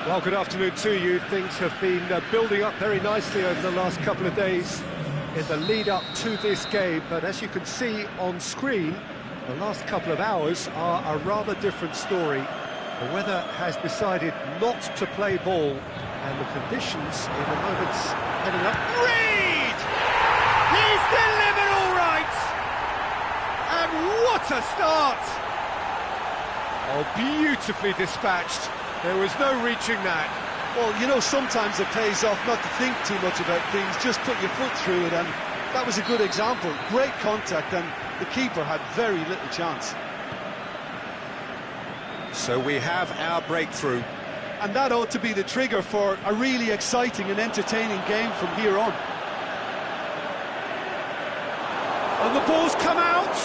Well, good afternoon to you. Things have been building up very nicely over the last couple of days in the lead-up to this game, but as you can see on screen, the last couple of hours are a rather different story. The weather has decided not to play ball, and the conditions in the moments heading up... Reed! He's delivered all right! And what a start! Oh, beautifully dispatched. There was no reaching that. Well, you know, sometimes it pays off not to think too much about things, just put your foot through it, and that was a good example. Great contact, and the keeper had very little chance. So we have our breakthrough. And that ought to be the trigger for a really exciting and entertaining game from here on. And the ball's come out!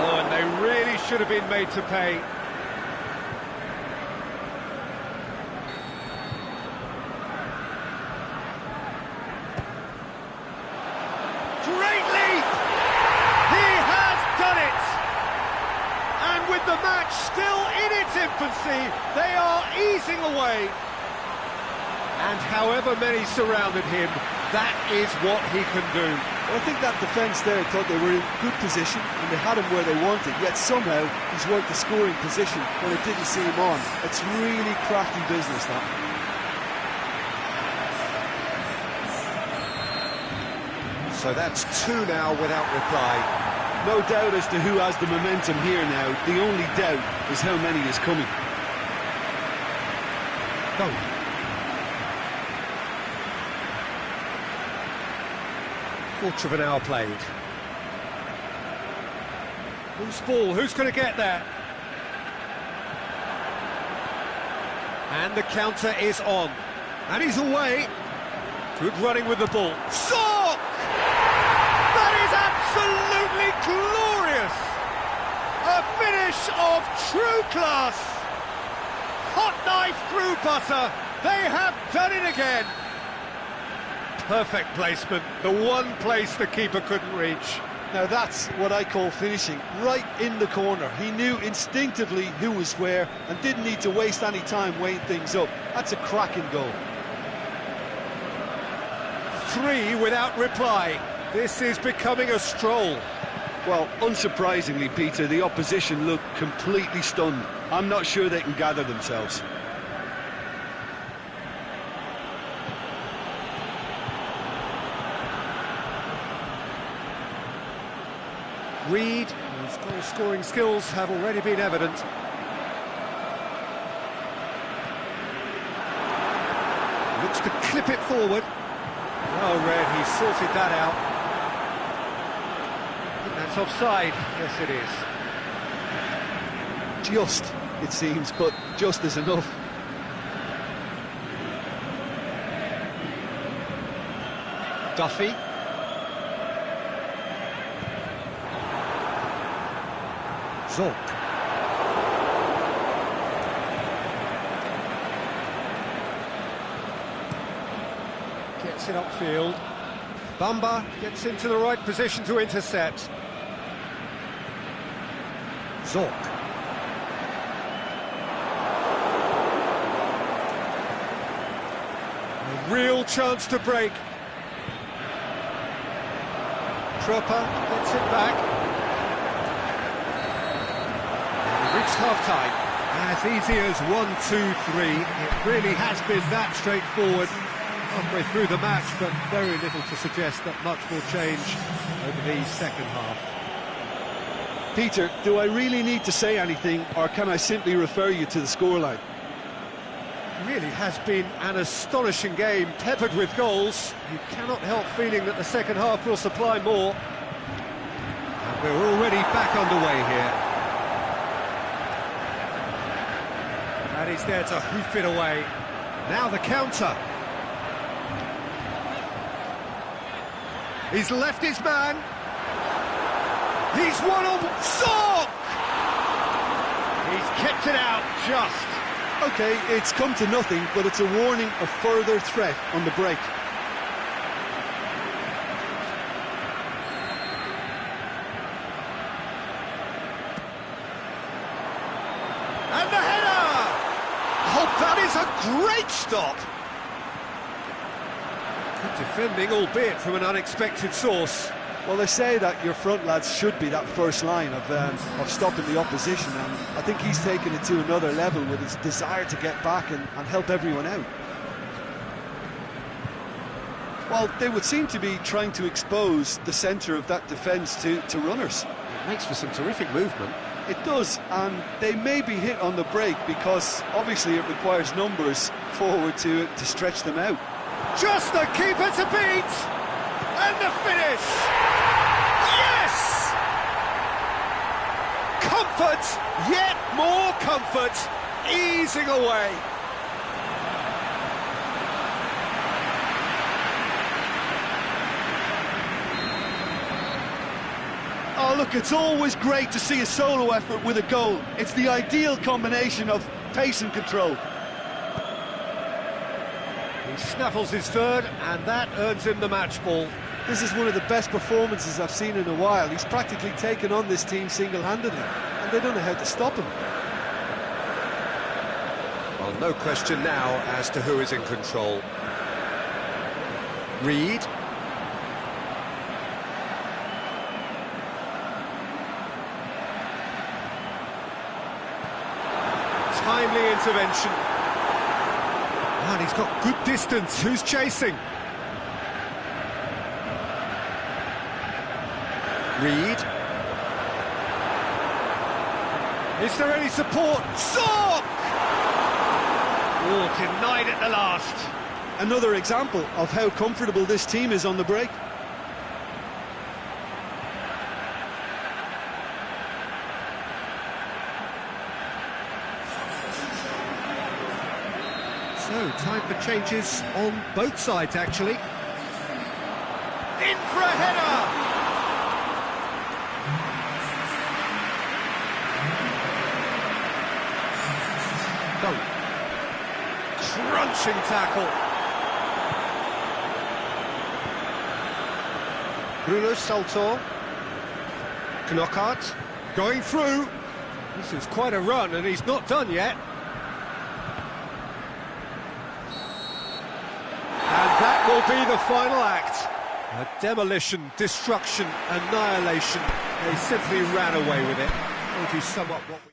Oh, and they really should have been made to pay. Great leap! He has done it! And with the match still in its infancy, they are easing away. And however many surrounded him, that is what he can do. Well, I think that defence there thought they were in good position and they had him where they wanted, yet somehow he's worked the scoring position when it didn't see him on. It's really crafty business, that. So that's two now without reply. No doubt as to who has the momentum here now. The only doubt is how many is coming. Go. Quarter of an hour played. Loose ball, who's going to get there? And the counter is on. And he's away. Good running with the ball. Zorc! That is absolutely glorious! A finish of true class! Hot knife through butter. They have done it again. Perfect placement, the one place the keeper couldn't reach. Now that's what I call finishing, right in the corner. He knew instinctively who was where and didn't need to waste any time weighing things up. That's a cracking goal. Three without reply. This is becoming a stroll. Well, unsurprisingly, Peter, the opposition look completely stunned. I'm not sure they can gather themselves. Reed, whose goal-scoring skills have already been evident. Looks to clip it forward. Well read, he sorted that out. I think that's offside. Yes, it is. Just, it seems, but just is enough. Duffy. Zorc. Gets it upfield. Bamba gets into the right position to intercept. Zorc. A real chance to break. Tropper gets it back. Reached half-time. As easy as 1-2-3. It really has been that straightforward halfway through the match, but very little to suggest that much will change over the second half. Peter, do I really need to say anything, or can I simply refer you to the scoreline? It really has been an astonishing game, peppered with goals. You cannot help feeling that the second half will supply more. And we're already back underway here. And he's there to hoof it away. Now the counter. He's left his man. He's one on Zorc! He's kept it out just. OK, it's come to nothing, but it's a warning of further threat on the break. And the header! That is a great stop! Good defending, albeit from an unexpected source. Well, they say that your front lads should be that first line of stopping the opposition, and I think he's taken it to another level with his desire to get back and help everyone out. Well, they would seem to be trying to expose the centre of that defence to runners. It makes for some terrific movement. It does, and they may be hit on the break because obviously it requires numbers forward to stretch them out. Just the keeper to beat! And the finish! Yes! Comfort, yet more comfort, easing away. Oh, look, it's always great to see a solo effort with a goal. It's the ideal combination of pace and control. He snaffles his third, and that earns him the match ball. This is one of the best performances I've seen in a while. He's practically taken on this team single-handedly, and they don't know how to stop him. Well, no question now as to who is in control. Reed. Timely intervention. Oh, and he's got good distance. Who's chasing? Reed. Is there any support? Zorc! Oh, denied at the last. Another example of how comfortable this team is on the break. So, time for changes on both sides, actually. In for a header! Go. Crunching tackle. Bruno Saltor. Knockaert. Going through. This is quite a run, and he's not done yet. And that will be the final act. A demolition, destruction, annihilation. They simply ran away with it. Told you somewhat what we...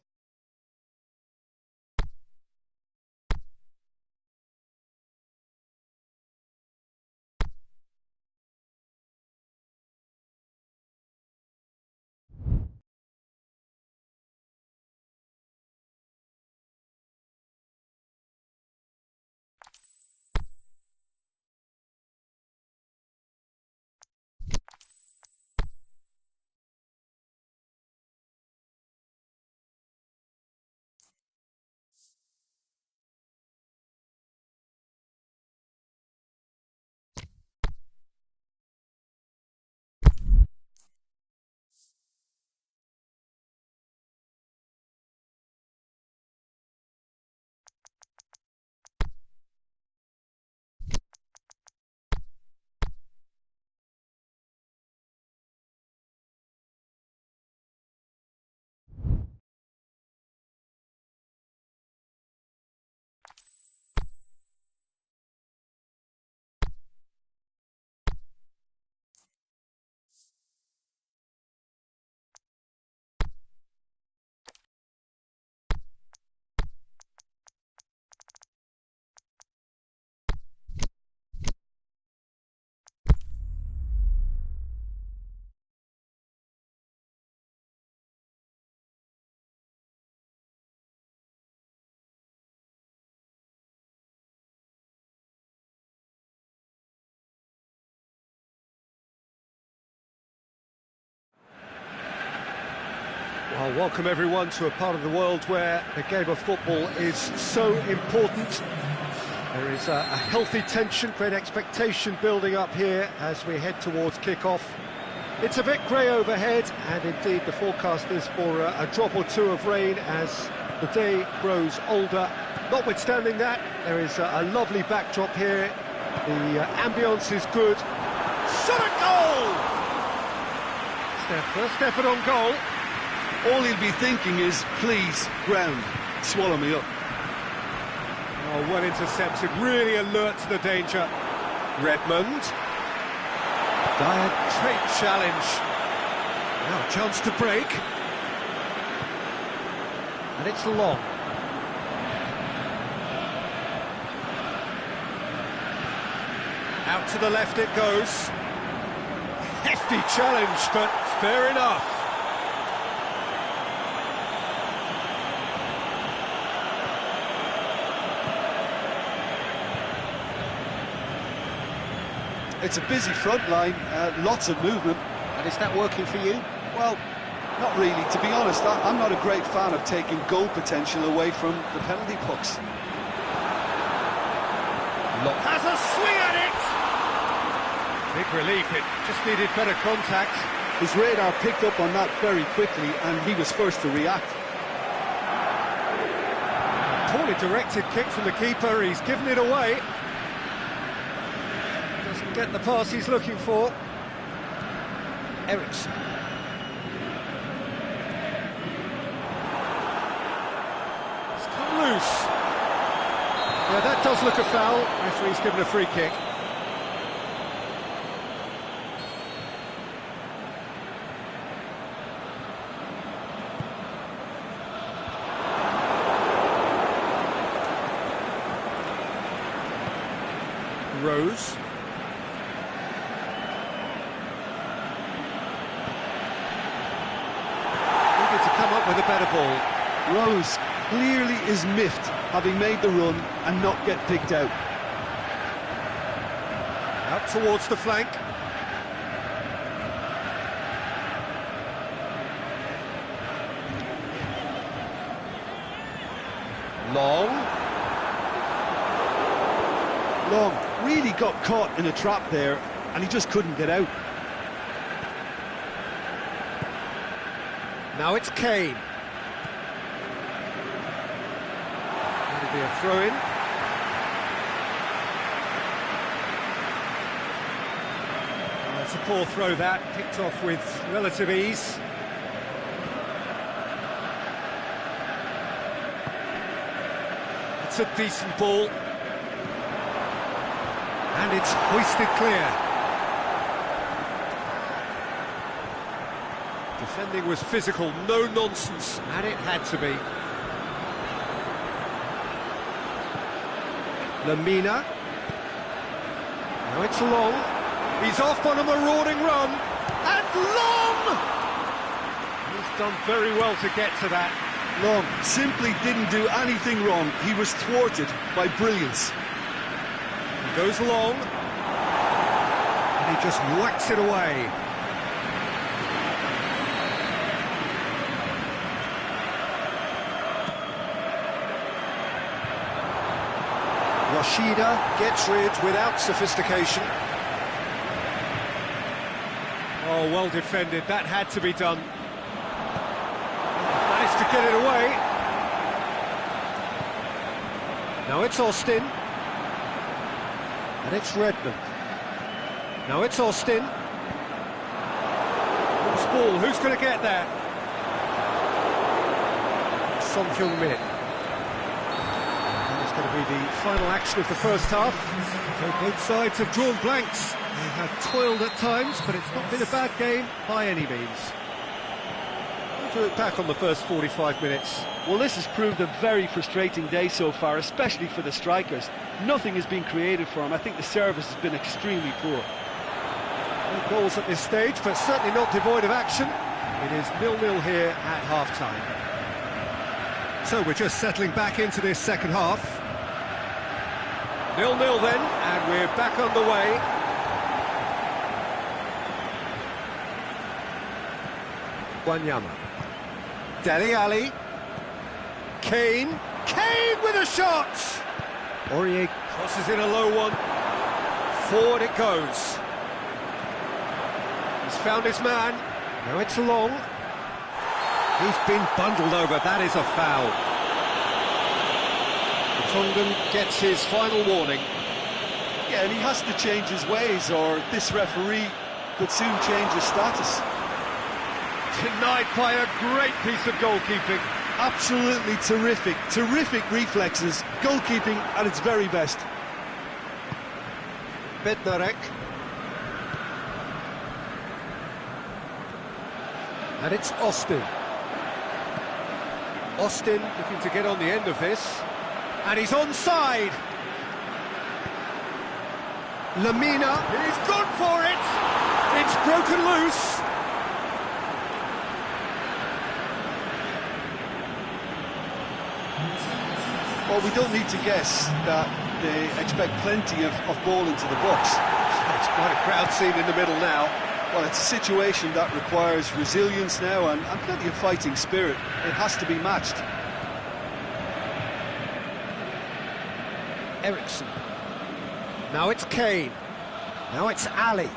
Well, welcome everyone to a part of the world where the game of football is so important. There is a healthy tension, great expectation building up here as we head towards kick-off. It's a bit grey overhead, and indeed the forecast is for a drop or two of rain as the day grows older. Notwithstanding that, there is a lovely backdrop here. The ambience is good. Shot at goal! It's their first effort on goal. All he'll be thinking is, please, ground, swallow me up. Oh, well intercepted, really alert to the danger. Redmond. Dire great challenge. Now a chance to break. And it's Long. Out to the left it goes. Hefty challenge, but fair enough. It's a busy front line, lots of movement. And is that working for you? Well, not really. To be honest, I'm not a great fan of taking goal potential away from the penalty pucks. Has a swing at it! Big relief, it just needed better contact. His radar picked up on that very quickly, and he was first to react. Poorly directed kick from the keeper, he's given it away. Doesn't get the pass he's looking for. Eriksson. It's come loose. Yeah, that does look a foul. Referee's given a free kick. Rose. Needed to come up with a better ball. Rose clearly is miffed, having made the run and not get picked out. Out towards the flank. Long. Long really got caught in a trap there, and he just couldn't get out. Now it's Kane. That'll be a throw-in. It's a poor throw that, picked off with relative ease. It's a decent ball. And it's hoisted clear. Defending was physical, no nonsense, and it had to be. Lamina. Now it's Long. He's off on a marauding run. And Long! He's done very well to get to that. Long simply didn't do anything wrong. He was thwarted by brilliance. He goes Long. And he just whacks it away. Rashida gets rid without sophistication. Oh, well defended, that had to be done. Managed to get it away. Now it's Austin. And it's Redmond. Now it's Austin. Loose ball, who's going to get there? Son Heung-min. It's going to be the final action of the first half. So both sides have drawn blanks. They have toiled at times, but it's not been a bad game by any means. We'll do it back on the first 45 minutes. Well, this has proved a very frustrating day so far, especially for the strikers. Nothing has been created for them. I think the service has been extremely poor. No goals at this stage, but certainly not devoid of action. It is 0-0 here at half-time. So we're just settling back into this second half. 0-0 then, and we're back on the way. Wanyama. Dele Alli. Kane. Kane with a shot! Aurier crosses in a low one. Forward it goes. He's found his man. Now it's Long. He's been bundled over. That is a foul. Tongan gets his final warning. Yeah, and he has to change his ways, or this referee could soon change his status. Denied by a great piece of goalkeeping. Absolutely terrific, terrific reflexes, goalkeeping at its very best. Bednarek. And it's Austin. Austin looking to get on the end of this. And he's onside. Lamina, he's gone for it! It's broken loose. Well, we don't need to guess that they expect plenty of ball into the box. It's quite a crowd scene in the middle now. Well, it's a situation that requires resilience now and plenty of fighting spirit. It has to be matched. Ericsson. Now it's Kane. Now it's Ali.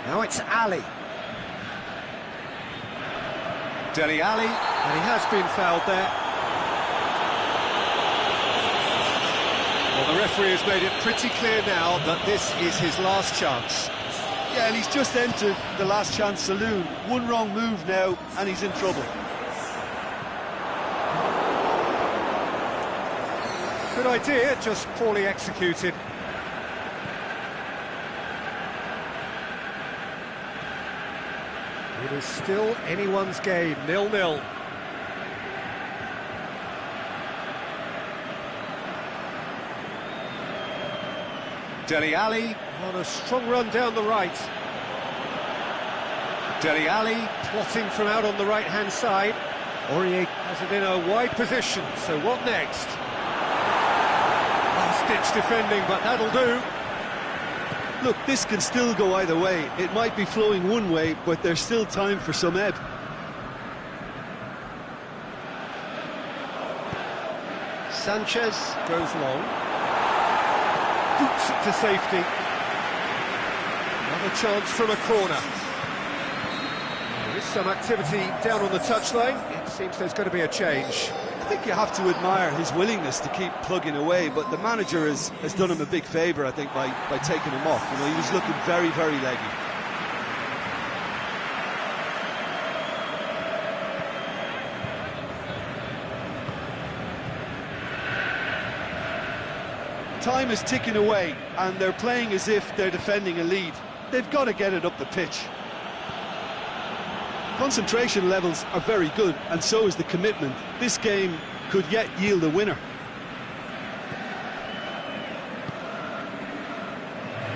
Now it's Ali. Dele Alli, and he has been fouled there. Well, the referee has made it pretty clear now that this is his last chance. Yeah, and he's just entered the last chance saloon. One wrong move now, and he's in trouble. Good idea, just poorly executed. It is still anyone's game, 0-0. Dele Alli on a strong run down the right. Dele Alli plotting from out on the right-hand side. Aurier has it in a wide position, so what next? Last-ditch defending, but that'll do. Look, this can still go either way. It might be flowing one way, but there's still time for some ebb. Sanchez goes long. Boots it to safety. Another chance from a corner. There is some activity down on the touchline. It seems there's going to be a change. I think you have to admire his willingness to keep plugging away, but the manager has done him a big favour, I think, by taking him off. You know, he was looking very, very leggy. Time is ticking away, and they're playing as if they're defending a lead. They've got to get it up the pitch. Concentration levels are very good, and so is the commitment. This game could yet yield a winner.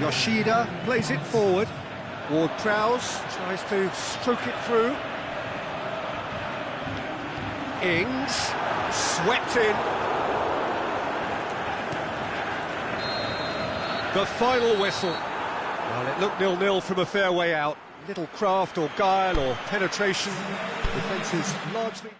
Yoshida plays it forward. Ward-Prowse tries to stroke it through. Ings swept in. The final whistle. Well, it looked 0-0 from a fair way out. Little craft or guile or penetration. Defence is largely...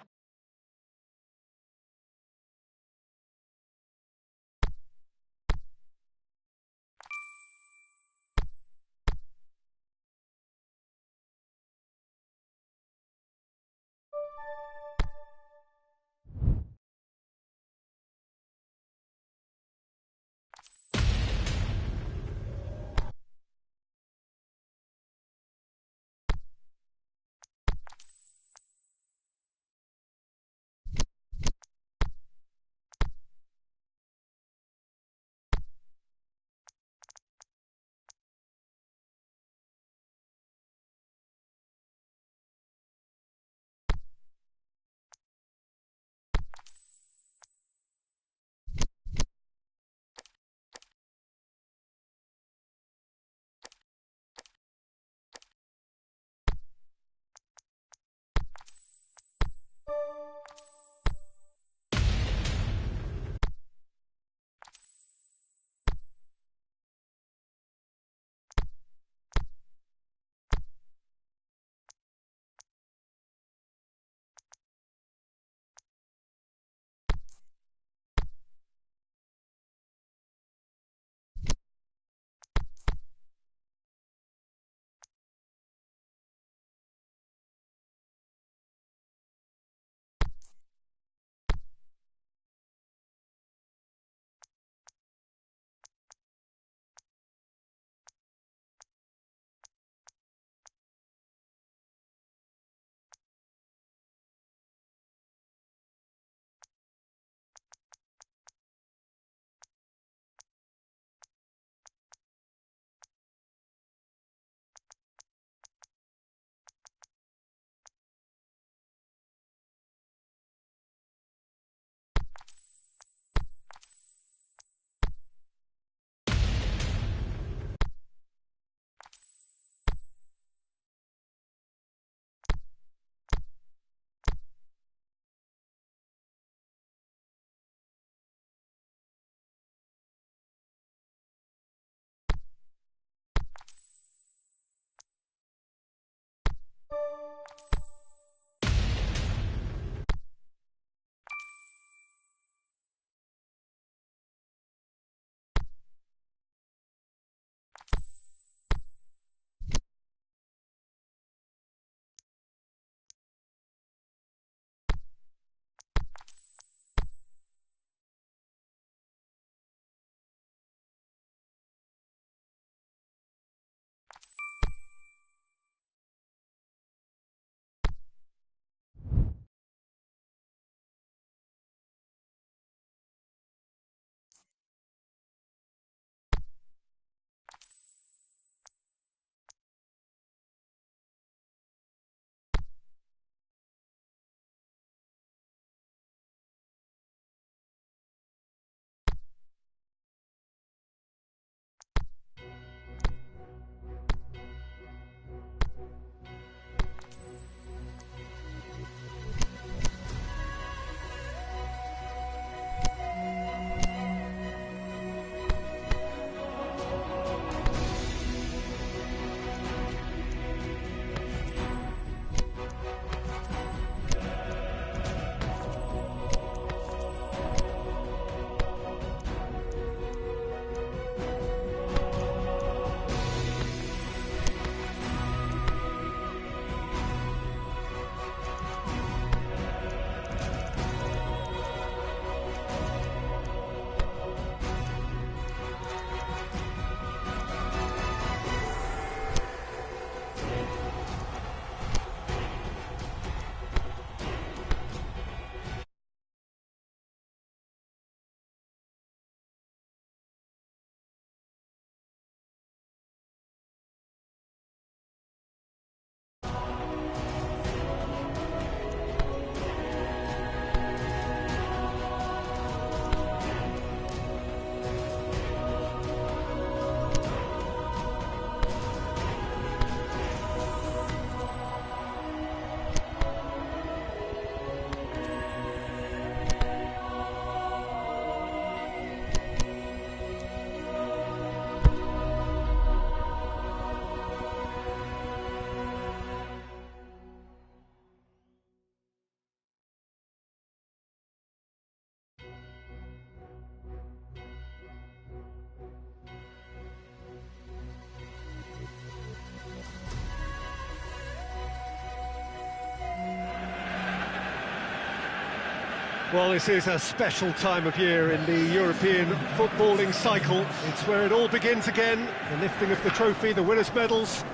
Well, this is a special time of year in the European footballing cycle. It's where it all begins again. The lifting of the trophy, the winners' medals.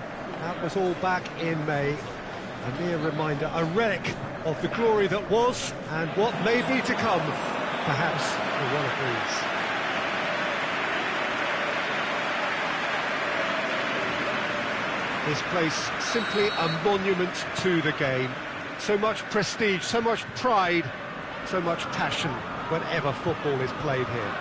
That was all back in May. A mere reminder, a relic of the glory that was and what may be to come, perhaps for one of these. This place, simply a monument to the game. So much prestige, so much pride, so much passion whenever football is played here.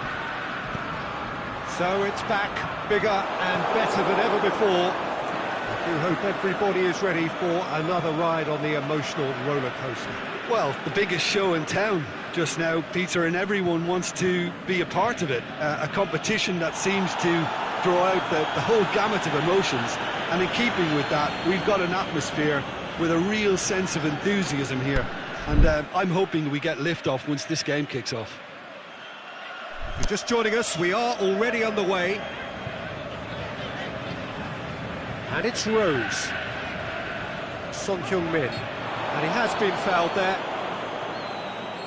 So it's back, bigger and better than ever before. I do hope everybody is ready for another ride on the emotional roller coaster. Well, the biggest show in town just now, Peter, and everyone wants to be a part of it. A competition that seems to draw out the whole gamut of emotions. And in keeping with that, we've got an atmosphere with a real sense of enthusiasm here. And I'm hoping we get lift-off once this game kicks off. If you're just joining us, we are already underway. And it's Rose. Son Heung-min. And he has been fouled there.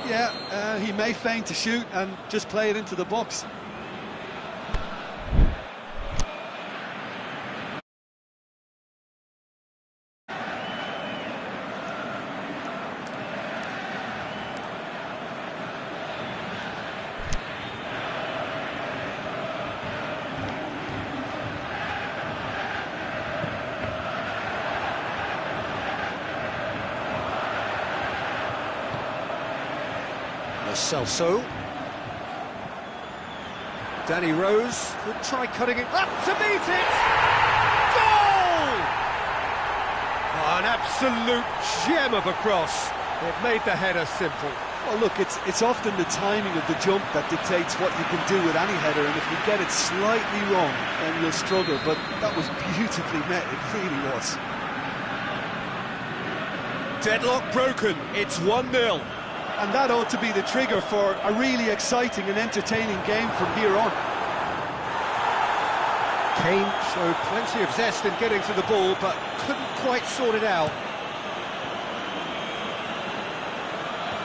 Yeah, he may feign to shoot and just play it into the box. Celso. Danny Rose could try cutting it up to meet it! Goal! Oh, an absolute gem of a cross. It made the header simple. Well, look, it's often the timing of the jump that dictates what you can do with any header, and if you get it slightly wrong, then you'll struggle, but that was beautifully met, it really was. Deadlock broken, it's 1-0. And that ought to be the trigger for a really exciting and entertaining game from here on. Kane showed plenty of zest in getting to the ball, but couldn't quite sort it out.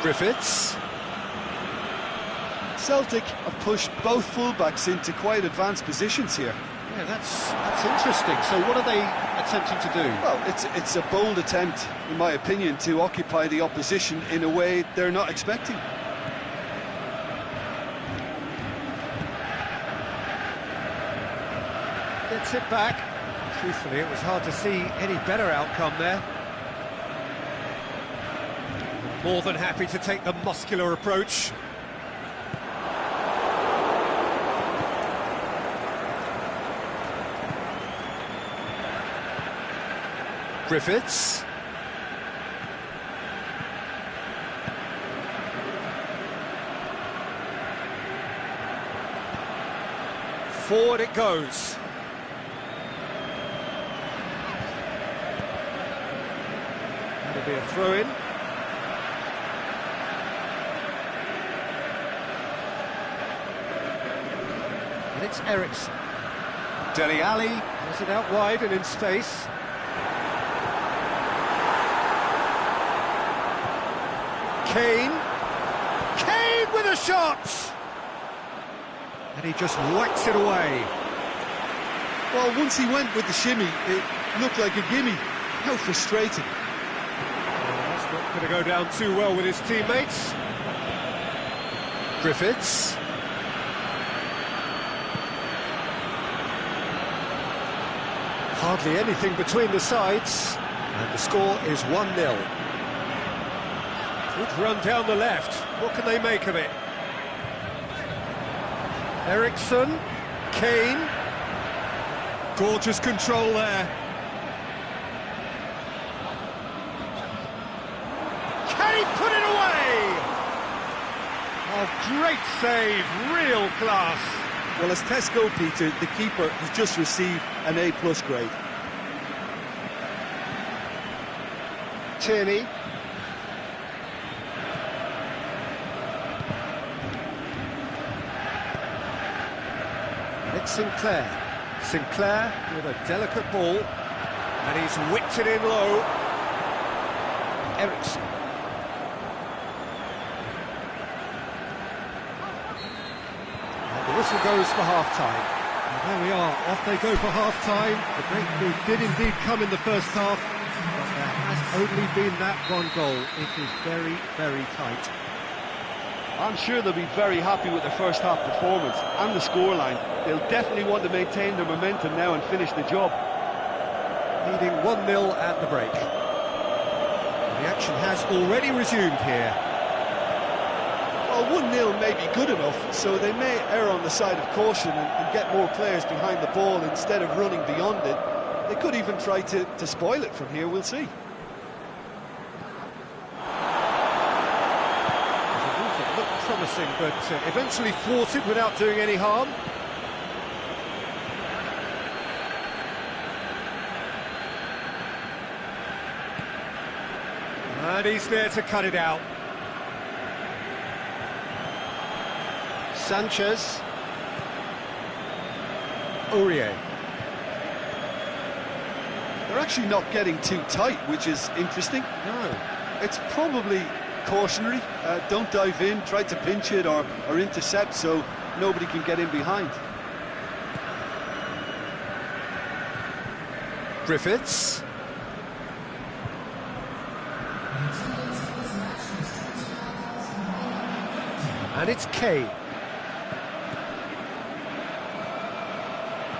Griffiths. Celtic have pushed both fullbacks into quite advanced positions here. Yeah, that's interesting. So what are they attempting to do? Well, it's a bold attempt, in my opinion, to occupy the opposition in a way they're not expecting. Gets it back. Truthfully, it was hard to see any better outcome there. More than happy to take the muscular approach. Griffiths. Forward it goes. That'll be a throw-in. And it's Eriksson. Dele Alli has it out wide and in space. Kane with a shot! And he just whacks it away. Well, once he went with the shimmy, it looked like a gimme. How frustrating. That's not going to go down too well with his teammates. Griffiths. Hardly anything between the sides. And the score is 1-0. Good run down the left. What can they make of it? Eriksson, Kane. Gorgeous control there. Can he put it away? Oh, great save, real class. Well, as tests go, Peter, the keeper has just received an A+ grade. Tierney. It's Sinclair. Sinclair with a delicate ball, and he's whipped it in low. Eriksson. whistle goes for half-time. There we are, off they go for half-time. The breakthrough did indeed come in the first half, but there has only been that one goal. It is very, very tight. I'm sure they'll be very happy with their first half performance and the scoreline. They'll definitely want to maintain their momentum now and finish the job. Leading 1-0 at the break. The action has already resumed here. Well, 1-0 may be good enough, so they may err on the side of caution and get more players behind the ball instead of running beyond it. They could even try to spoil it from here, we'll see. It looked promising, but eventually thwarted without doing any harm. And he's there to cut it out. Sanchez. Aurier. They're actually not getting too tight, which is interesting. No. It's probably cautionary. Don't dive in, try to pinch it or intercept so nobody can get in behind. Griffiths. And it's Kane.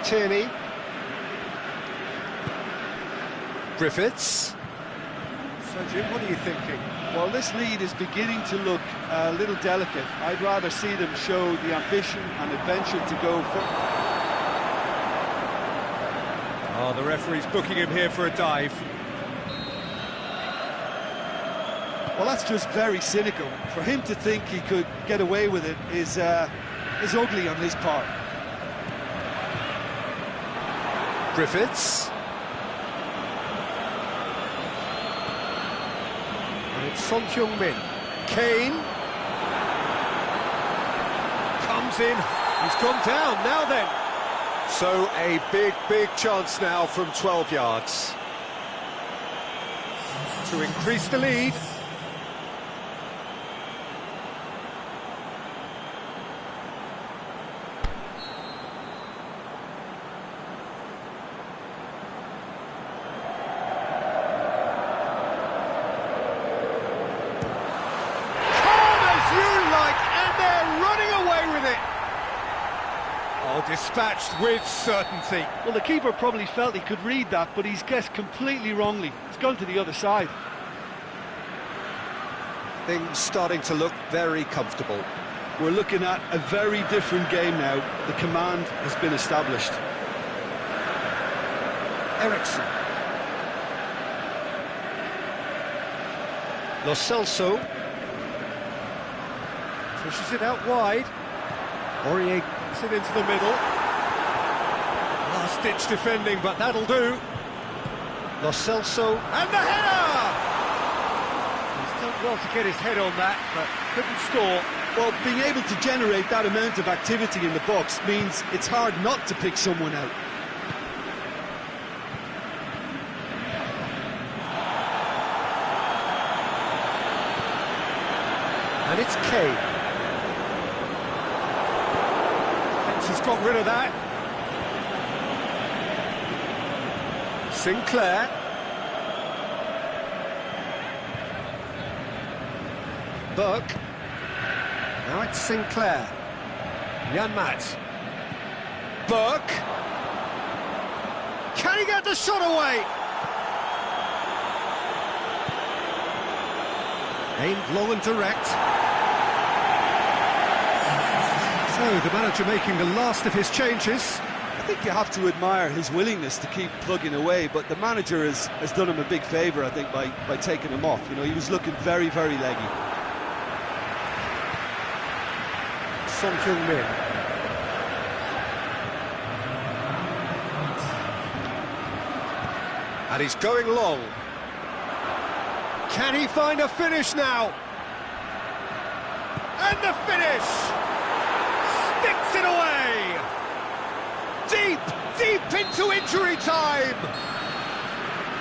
Tierney. Griffiths. So, Jim, what are you thinking? Well, this lead is beginning to look a little delicate. I'd rather see them show the ambition and adventure to go for... Oh, the referee's booking him here for a dive. Well, that's just very cynical. For him to think he could get away with it is ugly on his part. Griffiths. And it's Son Heung-min. Kane. Comes in. He's gone down. Now then. So a big chance now from 12 yards. To increase the lead. Oh, dispatched with certainty. Well, the keeper probably felt he could read that, but he's guessed completely wrongly. He's gone to the other side. Things starting to look very comfortable. We're looking at a very different game now. The command has been established. Eriksson. Lo Celso. Pushes it out wide. Aurier gets it into the middle. Last-ditch defending, but that'll do. Lo Celso. And the header! He's done well to get his head on that, but couldn't score. Well, being able to generate that amount of activity in the box means it's hard not to pick someone out. And it's Kane. He's got rid of that. Sinclair. Burke. Now it's Sinclair. Janmaat. Burke. Can he get the shot away? Aimed long and direct. So, the manager making the last of his changes. I think you have to admire his willingness to keep plugging away, but the manager has done him a big favour, I think, by taking him off. You know, he was looking very, very leggy. Son Heung-min. And he's going long. Can he find a finish now? And the finish! Sticks it away! Deep into injury time!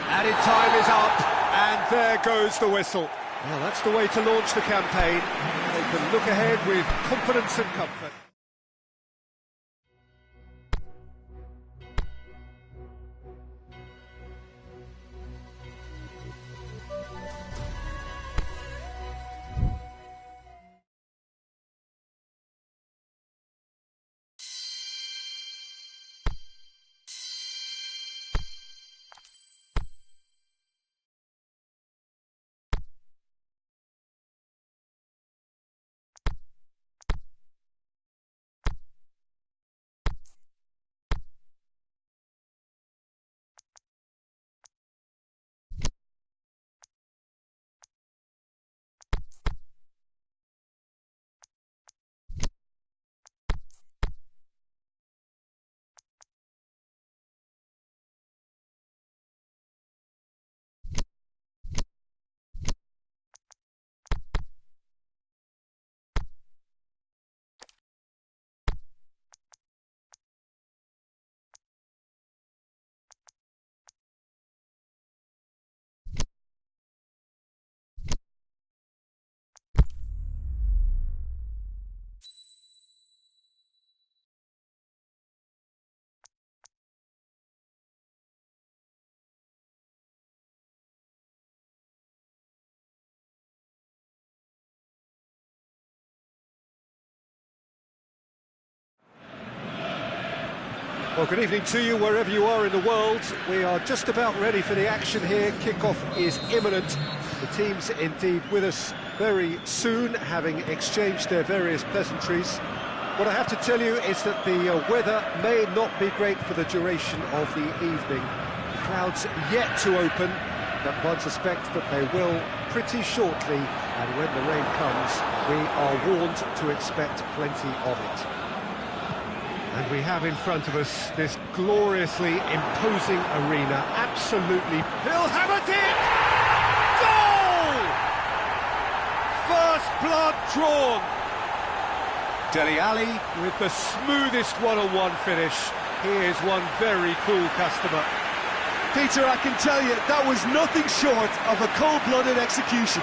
Added time is up, and there goes the whistle. Well, that's the way to launch the campaign. They can look ahead with confidence and comfort. Well, good evening to you wherever you are in the world. We are just about ready for the action here. Kickoff is imminent. The teams indeed with us very soon, having exchanged their various pleasantries. What I have to tell you is that the weather may not be great for the duration of the evening. Clouds yet to open, but one suspects that they will pretty shortly, and when the rain comes, we are warned to expect plenty of it. And we have in front of us this gloriously imposing arena, absolutely... He'll have a dip! Goal! First blood drawn. Dele Alli with the smoothest one-on-one finish. He is one very cool customer. Peter, I can tell you, that was nothing short of a cold-blooded execution.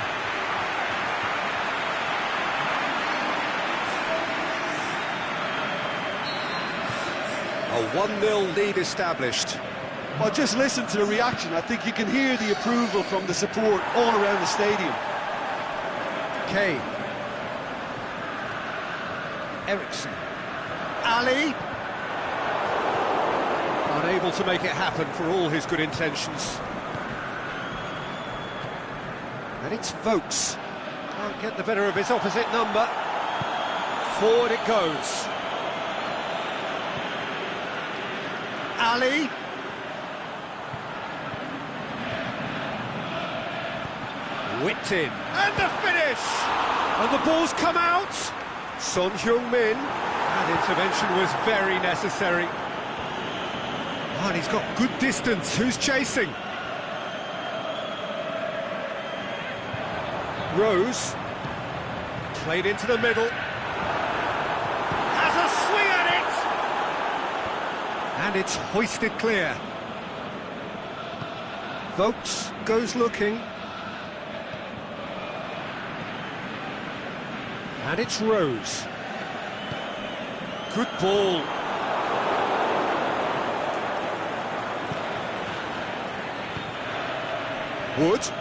A 1-0 lead established. Well, just listen to the reaction. I think you can hear the approval from the support all around the stadium. Kane. Eriksen. Ali. Unable to make it happen for all his good intentions. And it's Vokes. Can't get the better of his opposite number. Forward it goes. Ali. Whipped in. And the finish! And the ball's come out. Son Heung-min. That intervention was very necessary. Oh, and he's got good distance. Who's chasing? Rose. Played into the middle. Has a swing at it! And it's hoisted clear. Vokes goes looking. And it's Rose. Good ball. Wood.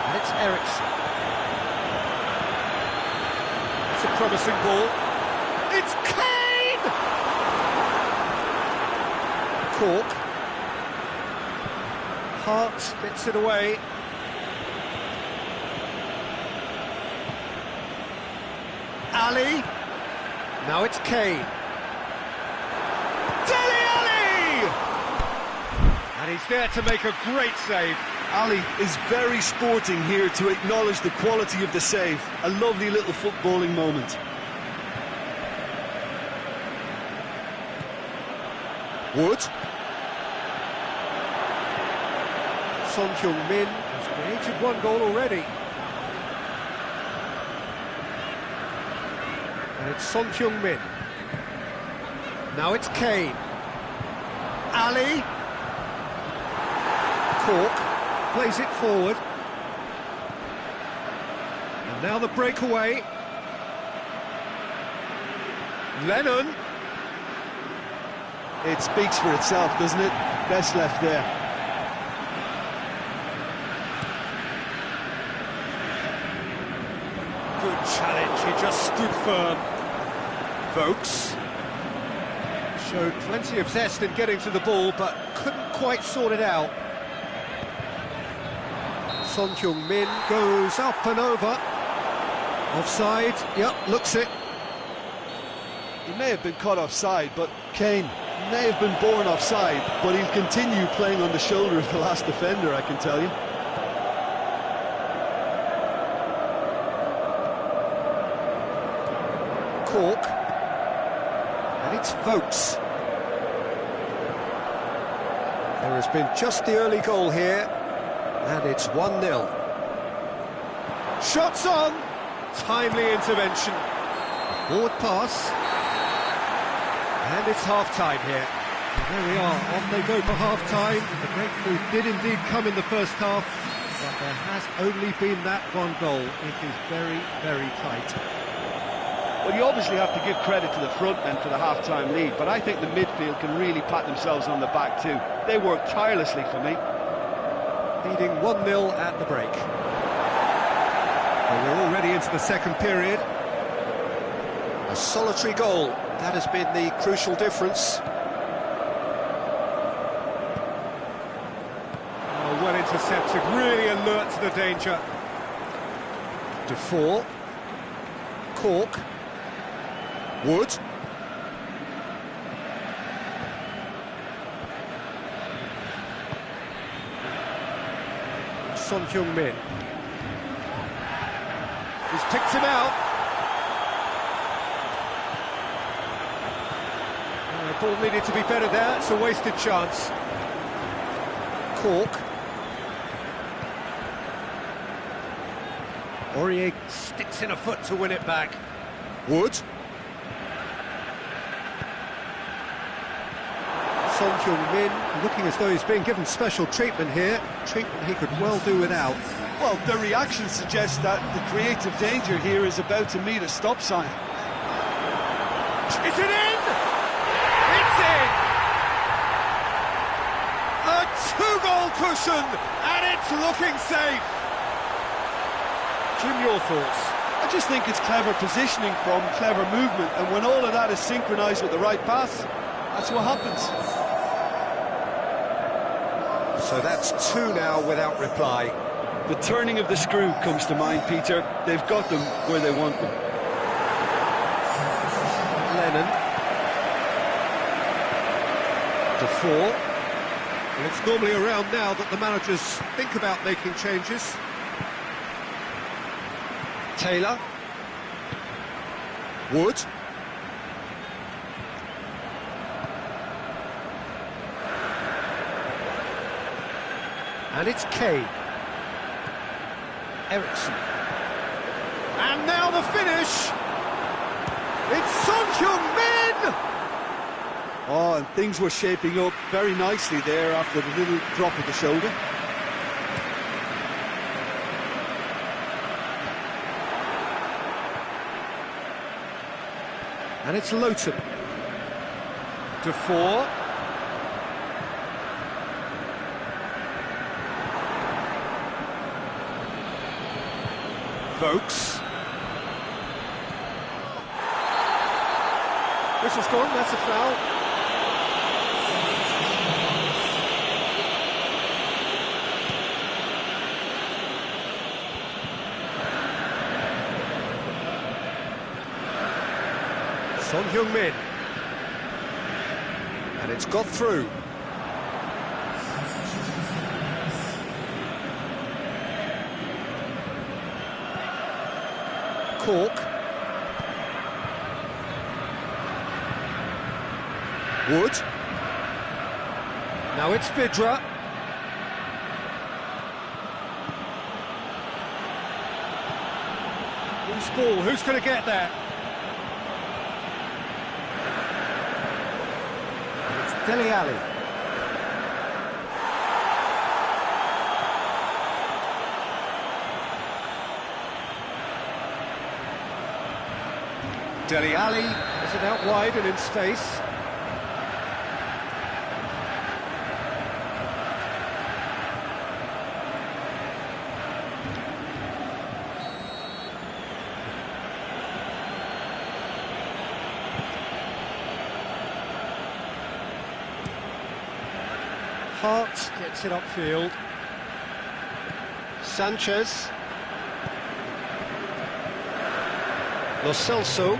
And it's Eriksen. It's a promising ball. It's Kane! Cork. Hart gets it away. Ali. Now it's Kane. Dele Alli! And he's there to make a great save. Ali is very sporting here to acknowledge the quality of the save. A lovely little footballing moment. Wood. Son Heung-min has created one goal already. And it's Son Heung-min. Now it's Kane. Ali. Cork plays it forward. And now the breakaway. Lennon. It speaks for itself, doesn't it? Best left there. Good challenge, he just stood firm. Vokes showed plenty of zest in getting to the ball, but couldn't quite sort it out. Son Heung-min goes up and over. Offside, yep, looks it. He may have been caught offside, but Kane may have been born offside, but he'll continue playing on the shoulder of the last defender, I can tell you. Cork. And it's Vokes. There has been just the early goal here, and it's 1-0. Shots on! Timely intervention. Forward pass. And it's half-time here. And there we are, off they go for half-time. The breakthrough did indeed come in the first half, but there has only been that one goal. It is very, very tight. Well, you obviously have to give credit to the front men for the half-time lead, but I think the midfield can really pat themselves on the back too. They worked tirelessly for me. Leading 1-0 at the break. Well, we're already into the second period. A solitary goal, that has been the crucial difference. Oh, well intercepted, really alert to the danger. Defour. Cork. Wood. Son Heung-min. He's picked him out. The ball needed to be better there, it's a wasted chance. Cork. Aurier sticks in a foot to win it back. Wood. Son Heung-min looking as though he's being given special treatment here. Treatment he could well do without. Well, the reaction suggests that the creative danger here is about to meet a stop sign. Is it in? It's in! A two-goal cushion, and it's looking safe. Jim, your thoughts? I just think it's clever positioning from clever movement, and when all of that is synchronised with the right pass, that's what happens. So that's two now without reply. The turning of the screw comes to mind, Peter. They've got them where they want them. Lennon. Defour. Well, it's normally around now that the managers think about making changes. Taylor. Wood. And it's Kane. Eriksson. And now the finish! It's Son Heung-min! Oh, and things were shaping up very nicely there after the little drop of the shoulder. And it's Loughton. Defour. Vokes. Whistle's gone, that's a foul. Son Heung-min. And it's got through. Cork. Wood. Now it's Vydra. Who's ball? Who's going to get that? It's Dele Alli. Dele Alli is it out wide and in space. Hart gets it upfield. Sanchez. Lo Celso.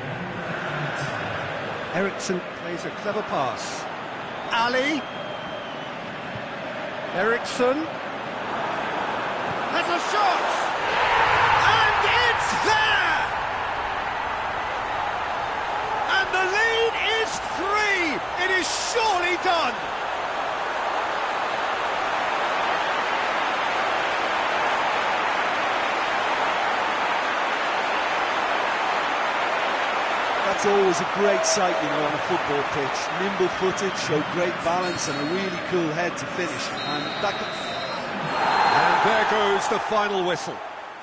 Eriksson plays a clever pass. Ali. Eriksson. Has a shot! And it's there! And the lead is 3! It is surely done! That's always a great sight, you know, on a football pitch. Nimble-footed, show great balance and a really cool head to finish. And there goes the final whistle.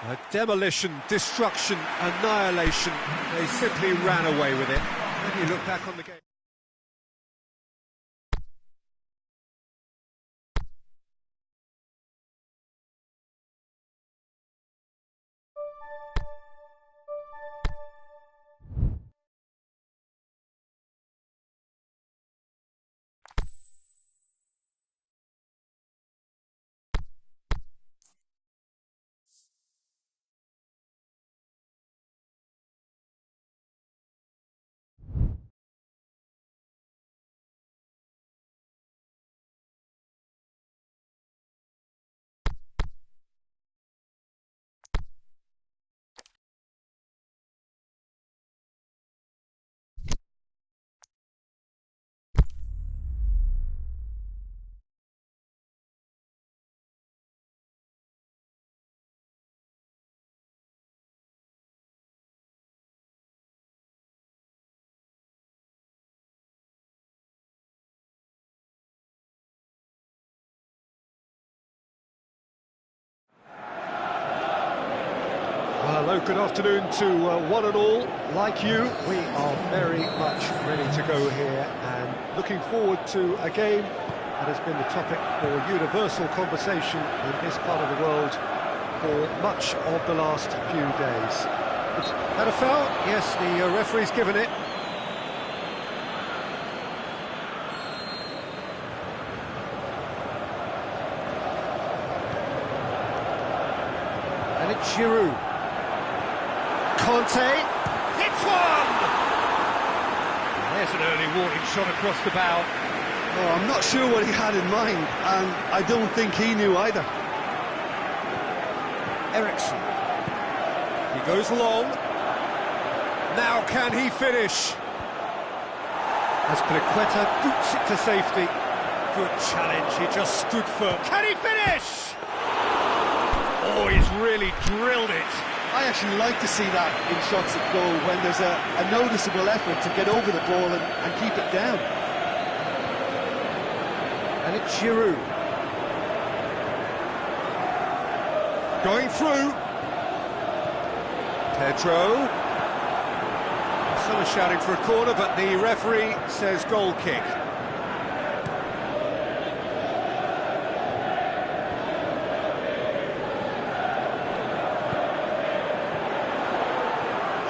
A demolition, destruction, annihilation. They simply ran away with it. When you look back on the game... So good afternoon to one and all. Like you, we are very much ready to go here and looking forward to a game that has been the topic for universal conversation in this part of the world for much of the last few days. Is that a foul? Yes, the referee's given it. And it's Giroud. Conte, hits one! There's an early warning shot across the bow. Oh, I'm not sure what he had in mind, and I don't think he knew either. Eriksen. He goes long. Now can he finish? As Pliqueta boots it to safety. Good challenge, he just stood firm. Can he finish? Oh, he's really drilled it. I actually like to see that in shots at goal when there's a noticeable effort to get over the ball and keep it down. And it's Giroud. Going through. Pedro. Some are shouting for a corner, but the referee says goal kick.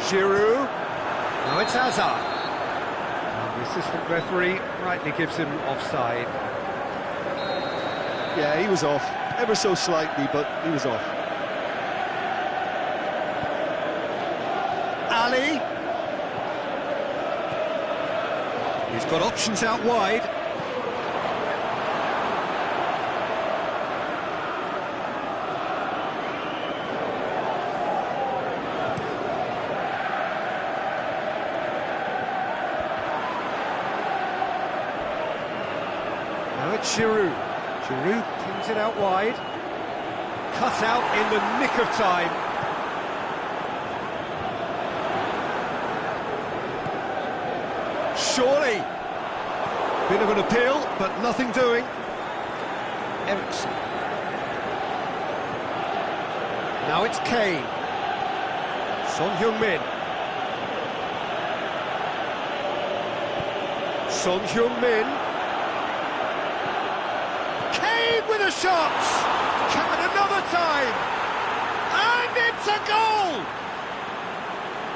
Giroud. Now it's Hazard. And the assistant referee rightly gives him offside. Yeah, he was off, ever so slightly, but he was off. Ali. He's got options out wide. Now it's Giroud. Giroud pings it out wide. Cut out in the nick of time. Surely. Bit of an appeal, but nothing doing. Eriksen. Now it's Kane. Son Heung-min. Son Heung-min. With a shot, and another time, and it's a goal!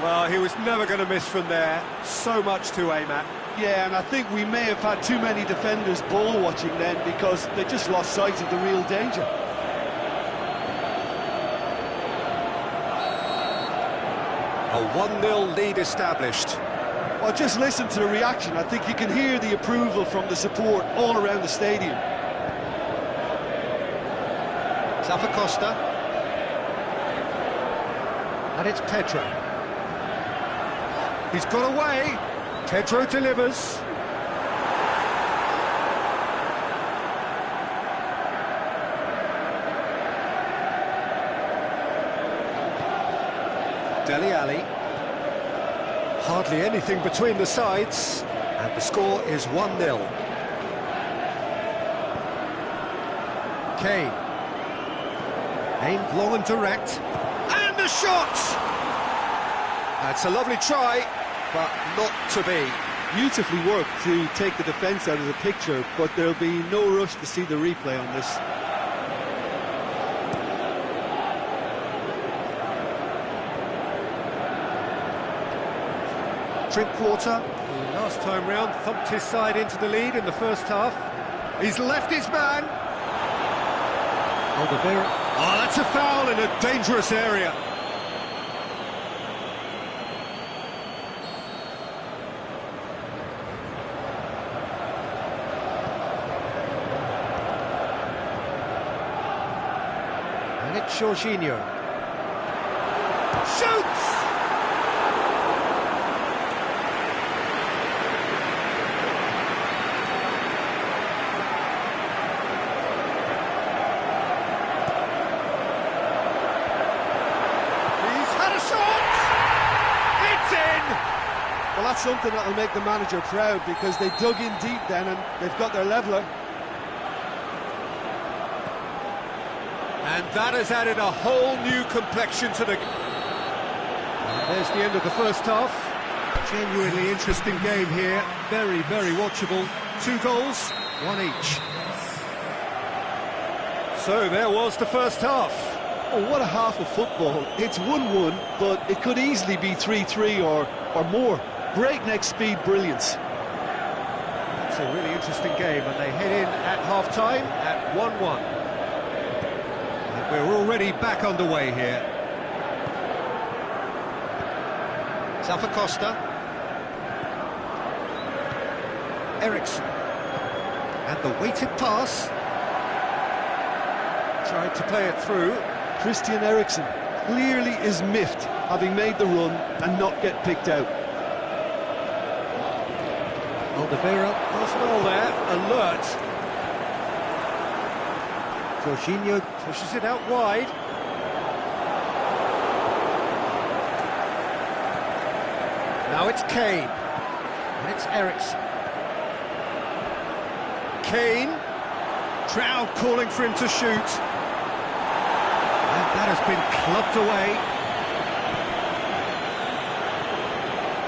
Well, he was never going to miss from there, so much to aim at. Yeah, and I think we may have had too many defenders ball watching then because they just lost sight of the real danger. A 1-0 lead established. Well, just listen to the reaction. I think you can hear the approval from the support all around the stadium. Zappacosta. And it's Pedro. He's got away. Pedro delivers. Dele Alli. Hardly anything between the sides. And the score is 1-0. Kane. Aimed long and direct, and a shot! That's a lovely try, but not to be. Beautifully worked to take the defence out of the picture, but there'll be no rush to see the replay on this. Drinkwater, who last time round thumped his side into the lead in the first half. He's left his man. Alderweireld. Oh, that's a foul in a dangerous area. And it's Jorginho. Shoots! Well, that's something that will make the manager proud because they dug in deep then and they've got their leveller. And that has added a whole new complexion to the... There's the end of the first half. Genuinely interesting game here. Very, very watchable. 2 goals, 1 each. So there was the first half. Oh, what a half of football. It's 1-1, but it could easily be 3-3 or more. Breakneck speed brilliance. It's a really interesting game, and they head in at half-time at 1-1. And we're already back underway here. Zappacosta. Eriksson. And the weighted pass. Tried to play it through. Christian Eriksen clearly is miffed, having made the run and not get picked out. Alderweireld does well there, alert. Jorginho pushes it out wide. Now it's Kane, and it's Eriksson. Kane, crowd calling for him to shoot. And that has been clubbed away.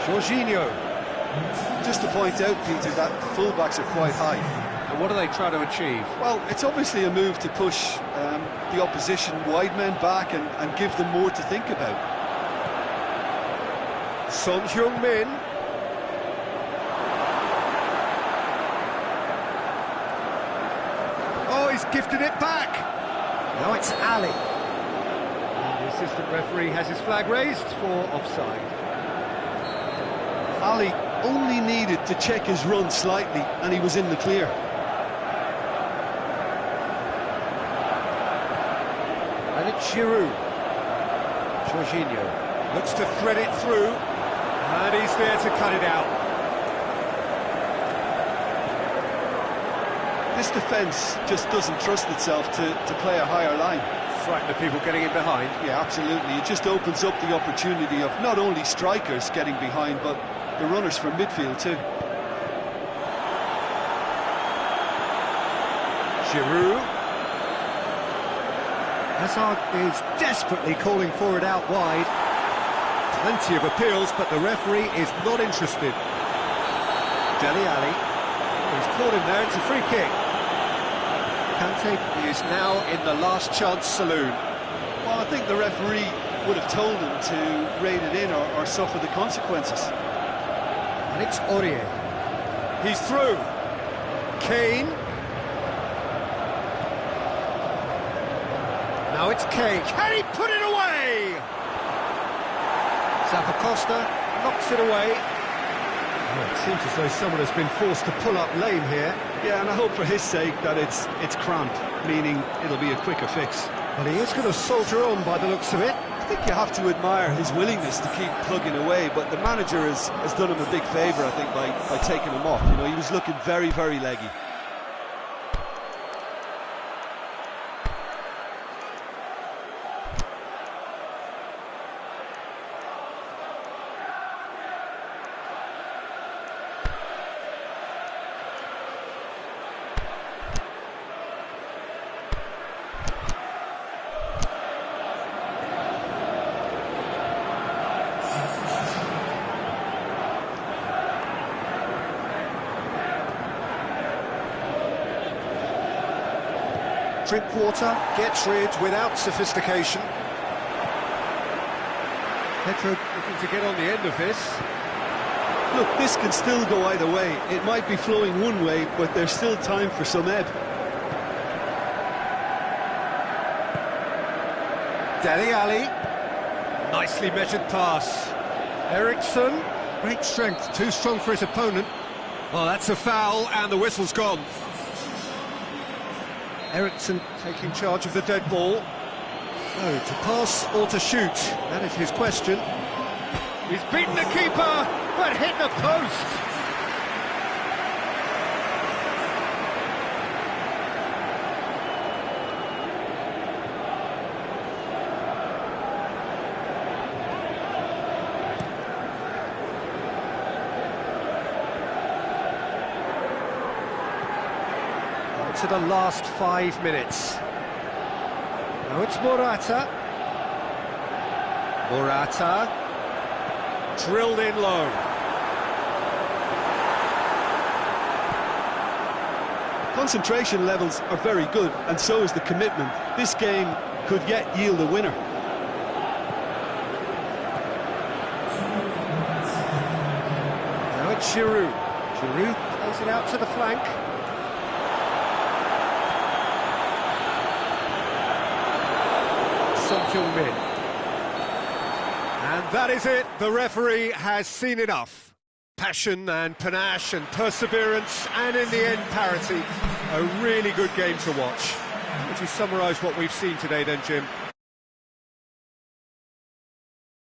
Jorginho. Just to point out, Peter, that the fullbacks are quite high. And what are they trying to achieve? Well, it's obviously a move to push the opposition wide men back and give them more to think about. Son Heung-min. Oh, he's gifted it back. Now it's Ali. And the assistant referee has his flag raised for offside. Ali only needed to check his run slightly and he was in the clear. And it's Giroud. Jorginho looks to thread it through, and he's there to cut it out. This defence just doesn't trust itself to play a higher line. Frightened of people getting in behind. Yeah, absolutely. It just opens up the opportunity of not only strikers getting behind, but the runners from midfield too. Giroud. Hazard is desperately calling for it out wide. Plenty of appeals, but the referee is not interested. Dele Alli. He's caught him there, it's a free kick. Kante is now in the last chance saloon. Well, I think the referee would have told him to rein it in or suffer the consequences. And it's Aurier. He's through. Kane. Now it's Kane. Can he put it away? Zappacosta knocks it away. Oh, it seems as though someone has been forced to pull up lame here. Yeah, and I hope for his sake that it's cramped, meaning it'll be a quicker fix. Well, he is going to soldier on by the looks of it. I think you have to admire his willingness to keep plugging away, but the manager has done him a big favour, I think, by taking him off. You know, he was looking very, very leggy. Drinkwater gets rid without sophistication. Pedro looking to get on the end of this. Look, this can still go either way. It might be flowing one way, but there's still time for some ebb. Dele Alli. Nicely measured pass. Eriksson. Great strength, too strong for his opponent. Well, that's a foul, and the whistle's gone. Eriksson taking charge of the dead ball. Oh, to pass or to shoot? That is his question. He's beaten the keeper, but hit the post. To the last 5 minutes. Now it's Morata. Morata. Drilled in low. Concentration levels are very good, and so is the commitment. This game could yet yield a winner. Now it's Giroud. Giroud plays it out to the flank. Son Heung-min. And that is it. The referee has seen enough. Passion and panache and perseverance, and in the end, parity. A really good game to watch. Would you summarise what we've seen today then, Jim?